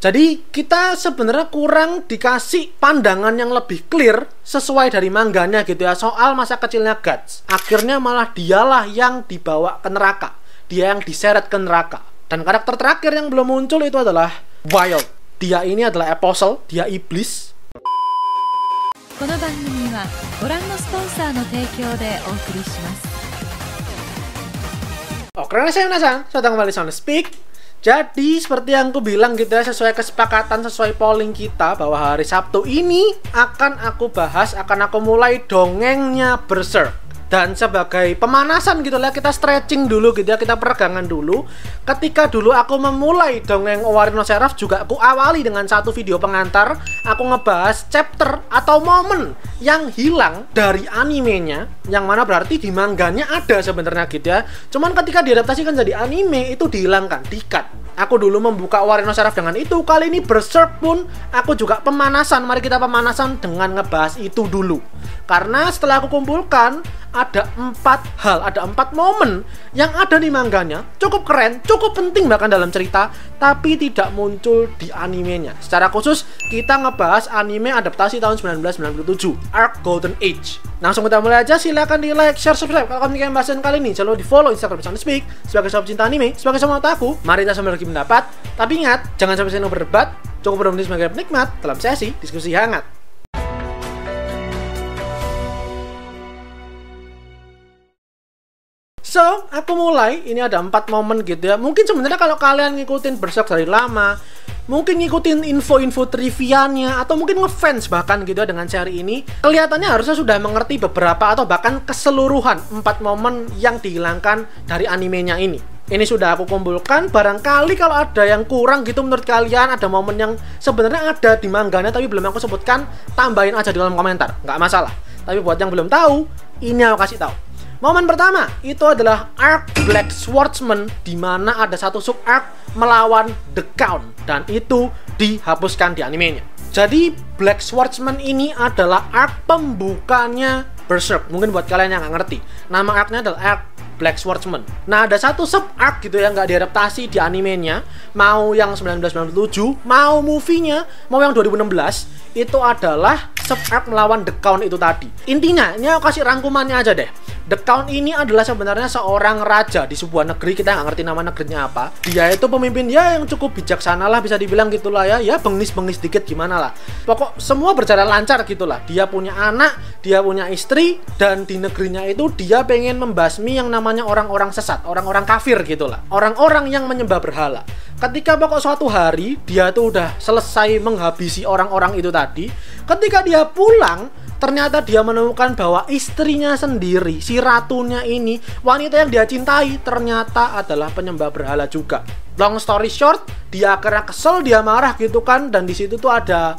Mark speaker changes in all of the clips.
Speaker 1: Jadi kita sebenarnya kurang dikasih pandangan yang lebih clear sesuai dari mangganya gitu ya soal masa kecilnya Guts. Akhirnya malah dialah yang dibawa ke neraka, dia yang diseret ke neraka. Dan karakter terakhir yang belum muncul itu adalah Wild. Dia ini adalah Apostle, dia iblis. Oke, saya Nasan, sudah kembali Sound Speak. Jadi seperti yang aku bilang gitu ya, sesuai kesepakatan, sesuai polling kita bahwa hari Sabtu ini akan aku bahas, akan aku mulai dongengnya Berserk. Dan sebagai pemanasan gitu lah, kita stretching dulu gitu ya, kita peregangan dulu. Ketika dulu aku memulai dongeng Owari no Seraph juga aku awali dengan satu video pengantar. Aku ngebahas chapter atau momen yang hilang dari animenya, yang mana berarti di mangganya ada sebenarnya gitu ya. Cuman ketika diadaptasikan jadi anime itu dihilangkan, di-cut. Aku dulu membuka Owari no Seraph dengan itu. Kali ini Berserk pun aku juga pemanasan. Mari kita pemanasan dengan ngebahas itu dulu. Karena setelah aku kumpulkan, ada 4 hal, ada 4 momen yang ada di mangganya, cukup keren, cukup penting bahkan dalam cerita, tapi tidak muncul di animenya. Secara khusus kita ngebahas anime adaptasi tahun 1997, Arc Golden Age. Langsung kita mulai aja, silahkan di like, share, subscribe kalau kalian ingin bahasan kali ini. Jangan lupa di follow Instagram Sound Speak. Sebagai sobat cinta anime, sebagai sobat otaku, mari kita sama lagi pendapat. Tapi ingat, jangan sampai sini berdebat, cukup berhenti sebagai penikmat dalam sesi diskusi hangat. So, aku mulai, ini ada 4 momen gitu ya. Mungkin sebenarnya kalau kalian ngikutin Berserk dari lama, mungkin ngikutin info-info trivianya, atau mungkin ngefans bahkan gitu ya dengan seri ini, kelihatannya harusnya sudah mengerti beberapa atau bahkan keseluruhan 4 momen yang dihilangkan dari animenya ini. Ini sudah aku kumpulkan, barangkali kalau ada yang kurang gitu menurut kalian, ada momen yang sebenarnya ada di mangganya tapi belum aku sebutkan, tambahin aja di kolom komentar, nggak masalah. Tapi buat yang belum tahu, ini aku kasih tahu. Momen pertama itu adalah Arc Black Swordsman, di mana ada satu sub arc melawan The Count, dan itu dihapuskan di animenya. Jadi Black Swordsman ini adalah arc pembukanya Berserk. Mungkin buat kalian yang nggak ngerti, nama arc-nya adalah Arc Black Swordsman. Nah, ada satu sub arc gitu yang nggak diadaptasi di animenya, mau yang 1997, mau movie-nya, mau yang 2016, itu adalah sub arc melawan The Count itu tadi. Intinya, ini aku kasih rangkumannya aja deh. The Count ini adalah sebenarnya seorang raja di sebuah negeri, kita nggak ngerti nama negerinya apa. Dia itu pemimpin dia yang cukup bijaksana lah, bisa dibilang gitulah ya. Ya bengis-bengis dikit gimana lah. Pokok semua berjalan lancar gitulah. Dia punya anak, dia punya istri, dan di negerinya itu dia pengen membasmi yang namanya orang-orang sesat, orang-orang kafir gitulah. Orang-orang yang menyembah berhala. Ketika pokok suatu hari dia tuh udah selesai menghabisi orang-orang itu tadi, ketika dia pulang, ternyata dia menemukan bahwa istrinya sendiri, si ratunya ini, wanita yang dia cintai, ternyata adalah penyembah berhala juga. Long story short, dia akhirnya kesel, dia marah gitu kan, dan di situ tuh ada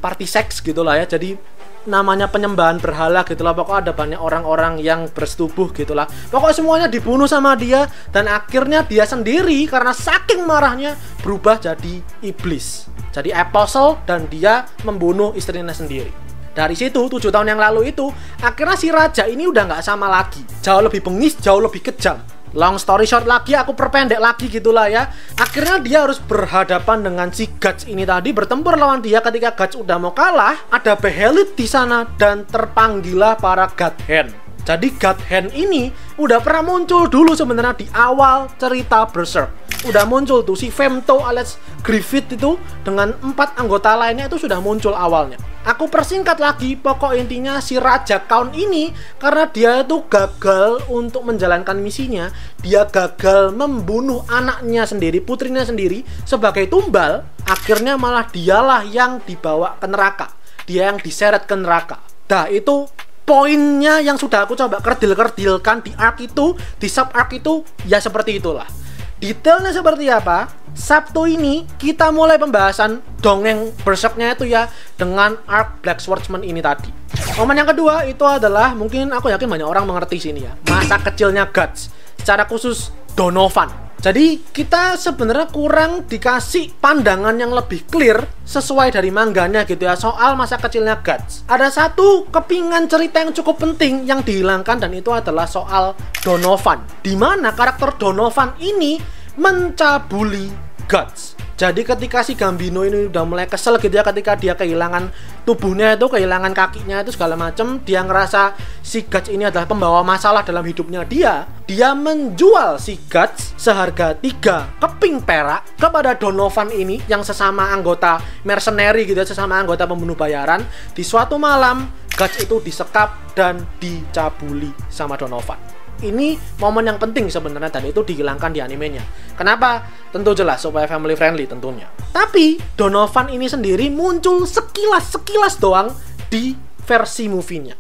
Speaker 1: party seks gitulah ya. Jadi namanya penyembahan berhala gitulah, pokoknya ada banyak orang-orang yang bersetubuh gitulah. Pokoknya semuanya dibunuh sama dia, dan akhirnya dia sendiri karena saking marahnya berubah jadi iblis, jadi Apostle, dan dia membunuh istrinya sendiri. Dari situ 7 tahun yang lalu itu, akhirnya si raja ini udah nggak sama lagi, jauh lebih bengis, jauh lebih kejam. Long story short lagi, aku perpendek lagi gitulah ya. Akhirnya dia harus berhadapan dengan si Guts ini tadi, bertempur lawan dia. Ketika Guts udah mau kalah, ada Behelit di sana dan terpanggillah para God Hand. Jadi God Hand ini udah pernah muncul dulu sebenarnya di awal cerita Berserk. Udah muncul tuh si Femto alias Griffith itu dengan 4 anggota lainnya, itu sudah muncul awalnya. Aku persingkat lagi, pokok intinya si Raja Count ini, karena dia itu gagal untuk menjalankan misinya, dia gagal membunuh anaknya sendiri, putrinya sendiri sebagai tumbal, akhirnya malah dialah yang dibawa ke neraka, dia yang diseret ke neraka. Nah itu poinnya yang sudah aku coba kerdil-kerdilkan di arc itu, di sub arc itu, ya seperti itulah. Detailnya seperti apa? Sabtu ini kita mulai pembahasan dongeng Berserknya itu ya, dengan Arc Black Swordsman ini tadi. Momen yang kedua itu adalah, mungkin aku yakin banyak orang mengerti sini ya, masa kecilnya Guts, secara khusus Donovan. Jadi kita sebenarnya kurang dikasih pandangan yang lebih clear sesuai dari mangganya gitu ya soal masa kecilnya Guts. Ada satu kepingan cerita yang cukup penting yang dihilangkan, dan itu adalah soal Donovan, dimana karakter Donovan ini mencabuli Guts. Jadi ketika si Gambino ini udah mulai kesel gitu ya, ketika dia kehilangan tubuhnya itu, kehilangan kakinya itu segala macem, dia ngerasa si Guts ini adalah pembawa masalah dalam hidupnya dia menjual si Guts seharga 3 keping perak kepada Donovan ini yang sesama anggota mercenary gitu ya, sesama anggota pembunuh bayaran. Di suatu malam Guts itu disekap dan dicabuli sama Donovan. Ini momen yang penting sebenarnya dan itu dihilangkan di animenya. Kenapa? Tentu jelas supaya family friendly tentunya. Tapi Donovan ini sendiri muncul sekilas doang di versi movie-nya.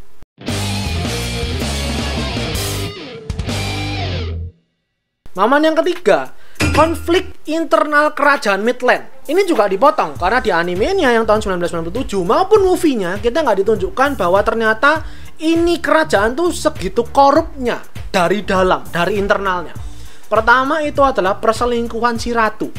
Speaker 1: Momen yang ketiga, konflik internal kerajaan Midland. Ini juga dipotong karena di animenya yang tahun 1997 maupun movie-nya kita nggak ditunjukkan bahwa ternyata ini kerajaan tuh segitu korupnya dari dalam, dari internalnya. Pertama itu adalah perselingkuhan si ratu.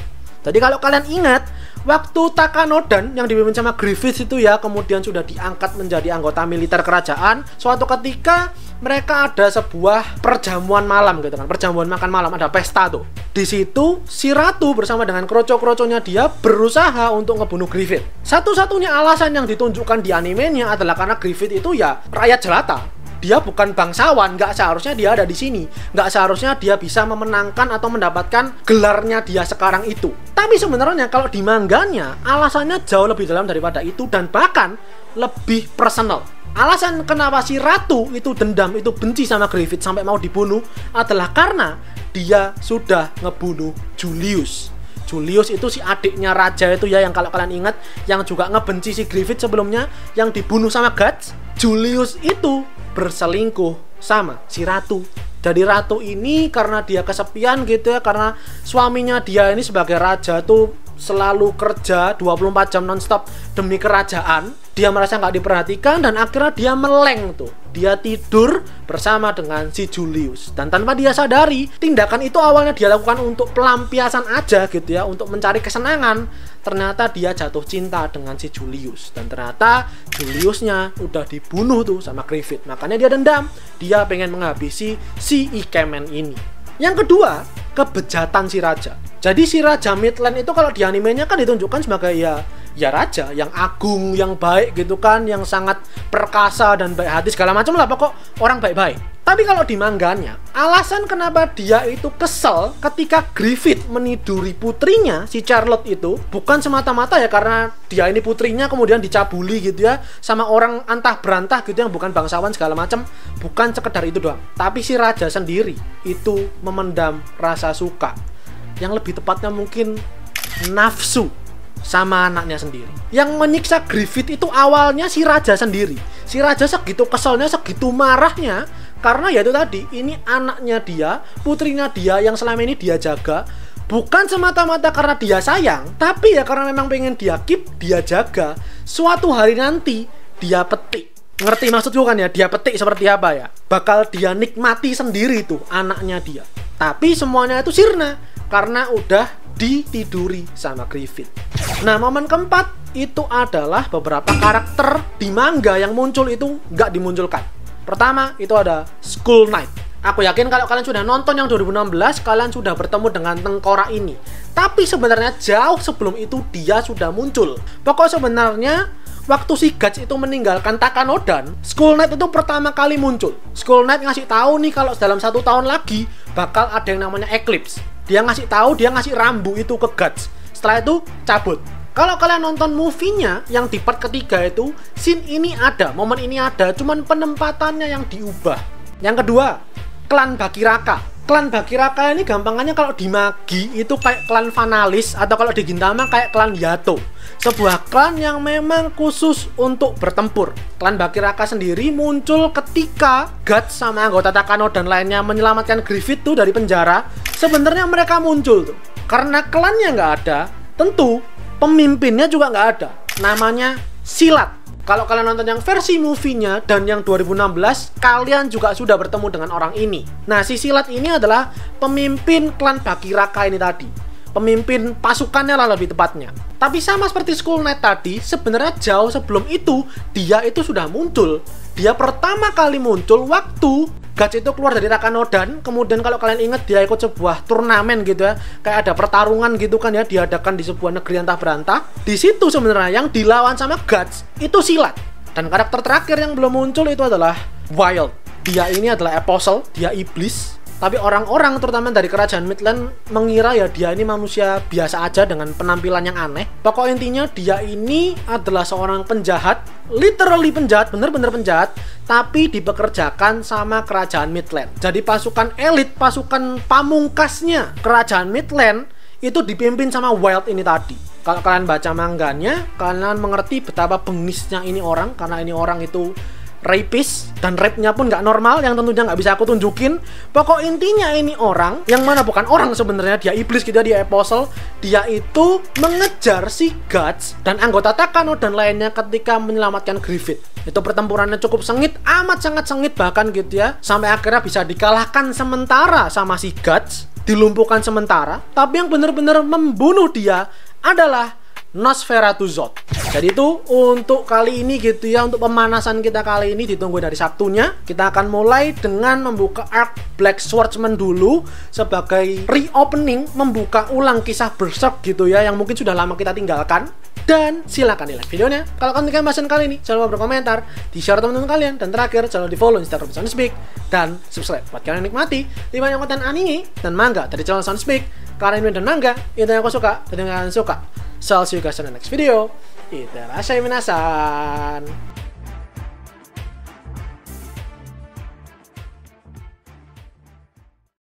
Speaker 1: Jadi kalau kalian ingat, waktu Takanodan yang dipimpin sama Griffith itu ya, kemudian sudah diangkat menjadi anggota militer kerajaan, suatu ketika mereka ada sebuah perjamuan malam gitu kan, perjamuan makan malam, ada pesta tuh. Di situ si ratu bersama dengan kroco-kroconya dia berusaha untuk ngebunuh Griffith. Satu-satunya alasan yang ditunjukkan di animenya adalah karena Griffith itu ya rakyat jelata. Dia bukan bangsawan, nggak seharusnya dia ada di sini, nggak seharusnya dia bisa memenangkan atau mendapatkan gelarnya dia sekarang itu. Tapi sebenarnya kalau di manganya alasannya jauh lebih dalam daripada itu dan bahkan lebih personal. Alasan kenapa si ratu itu dendam, itu benci sama Griffith sampai mau dibunuh adalah karena dia sudah ngebunuh Julius. Julius itu si adiknya raja itu ya, yang kalau kalian ingat yang juga ngebenci si Griffith sebelumnya, yang dibunuh sama Guts. Julius itu berselingkuh sama si ratu. Jadi ratu ini karena dia kesepian gitu ya, karena suaminya dia ini sebagai raja tuh selalu kerja 24 jam nonstop demi kerajaan, dia merasa nggak diperhatikan dan akhirnya dia meleng tuh. Dia tidur bersama dengan si Julius dan tanpa dia sadari tindakan itu awalnya dia lakukan untuk pelampiasan aja gitu ya, untuk mencari kesenangan. Ternyata dia jatuh cinta dengan si Julius dan ternyata Juliusnya udah dibunuh tuh sama Griffith. Makanya dia dendam, dia pengen menghabisi si Ikemen ini. Yang kedua, kebejatan si raja. Jadi si raja Midland itu kalau di animenya kan ditunjukkan sebagai ya raja yang agung, yang baik gitu kan, yang sangat perkasa dan baik hati segala macam lah, pokok orang baik-baik. Tapi kalau di mangganya, alasan kenapa dia itu kesel ketika Griffith meniduri putrinya, si Charlotte itu, bukan semata-mata ya karena dia ini putrinya kemudian dicabuli gitu ya sama orang antah berantah gitu yang bukan bangsawan segala macam. Bukan sekedar itu doang. Tapi si raja sendiri itu memendam rasa suka, yang lebih tepatnya mungkin nafsu sama anaknya sendiri. Yang menyiksa Griffith itu awalnya si raja sendiri. Si raja segitu keselnya, segitu marahnya karena ya itu tadi, ini anaknya dia, putrinya dia yang selama ini dia jaga, bukan semata-mata karena dia sayang, tapi ya karena memang pengen dia keep, dia jaga. Suatu hari nanti dia petik. Ngerti maksudku kan ya, dia petik seperti apa ya? Bakal dia nikmati sendiri tuh anaknya dia. Tapi semuanya itu sirna karena udah ditiduri sama Griffith. Nah, momen keempat itu adalah beberapa karakter di manga yang muncul itu nggak dimunculkan. Pertama, itu ada Skull Knight. Aku yakin kalau kalian sudah nonton yang 2016, kalian sudah bertemu dengan tengkorak ini. Tapi sebenarnya jauh sebelum itu dia sudah muncul. Pokok sebenarnya waktu si Guts itu meninggalkan Takanodan, Skull Knight itu pertama kali muncul. Skull Knight ngasih tahu nih kalau dalam 1 tahun lagi bakal ada yang namanya Eclipse. Dia ngasih tahu, dia ngasih rambu itu ke Guts. Setelah itu cabut. Kalau kalian nonton movie-nya yang di part ketiga itu, scene ini ada, momen ini ada, cuman penempatannya yang diubah. Yang kedua, klan Bakiraka. Klan Bakiraka ini gampangannya kalau di Magi itu kayak klan Vanalis, atau kalau di Gintama kayak klan Yato. Sebuah klan yang memang khusus untuk bertempur. Klan Bakiraka sendiri muncul ketika Guts sama anggota Takano dan lainnya menyelamatkan Griffith tuh dari penjara. Sebenarnya mereka muncul tuh karena klannya nggak ada, tentu pemimpinnya juga nggak ada. Namanya Silat. Kalau kalian nonton yang versi movie-nya dan yang 2016, kalian juga sudah bertemu dengan orang ini. Nah, si Silat ini adalah pemimpin klan Bakiraka ini tadi. pemimpin pasukannya lah lebih tepatnya. Tapi sama seperti Skull Knight tadi, sebenarnya jauh sebelum itu dia itu sudah muncul. Dia pertama kali muncul waktu Guts itu keluar dari Rakanodan. Kemudian kalau kalian ingat, dia ikut sebuah turnamen gitu ya, kayak ada pertarungan gitu kan ya, diadakan di sebuah negeri antah berantah. Di situ sebenarnya yang dilawan sama Guts itu silat. Dan karakter terakhir yang belum muncul itu adalah Wild. Dia ini adalah apostle, dia iblis. Tapi orang-orang terutama dari kerajaan Midland mengira ya dia ini manusia biasa aja dengan penampilan yang aneh. Pokok intinya dia ini adalah seorang penjahat, literally penjahat, bener-bener penjahat, tapi dipekerjakan sama kerajaan Midland. Jadi pasukan elit, pasukan pamungkasnya kerajaan Midland itu dipimpin sama Wild ini tadi. Kalau kalian baca mangganya, kalian mengerti betapa bengisnya ini orang, karena ini orang itu rapist, dan rape-nya pun nggak normal, yang tentunya nggak bisa aku tunjukin. Pokok intinya ini orang, yang mana bukan orang sebenarnya, dia iblis gitu, dia apostle. Dia itu mengejar si Guts dan anggota Takano dan lainnya ketika menyelamatkan Griffith. Itu pertempurannya cukup sengit, amat sangat sengit bahkan gitu ya, sampai akhirnya bisa dikalahkan sementara sama si Guts, dilumpuhkan sementara. Tapi yang benar-benar membunuh dia adalah Nosferatu Zod. Jadi itu untuk kali ini gitu ya, untuk pemanasan kita kali ini ditunggu dari Sabtunya. Kita akan mulai dengan membuka arc Black Swordsman dulu sebagai reopening, membuka ulang kisah Berserk gitu ya, yang mungkin sudah lama kita tinggalkan. Dan silakan di like videonya. Kalau kalian suka pembahasan kali ini, jangan lupa berkomentar, di-share teman-teman kalian, dan terakhir jangan lupa di follow Instagram Soundspeak dan subscribe buat kalian yang nikmati di banyak konten anime dan manga dari channel Soundspeak. Karena anime dan manga itu yang aku suka dan yang kalian suka. So I'll see you guys in the next video. Itadashi minasan.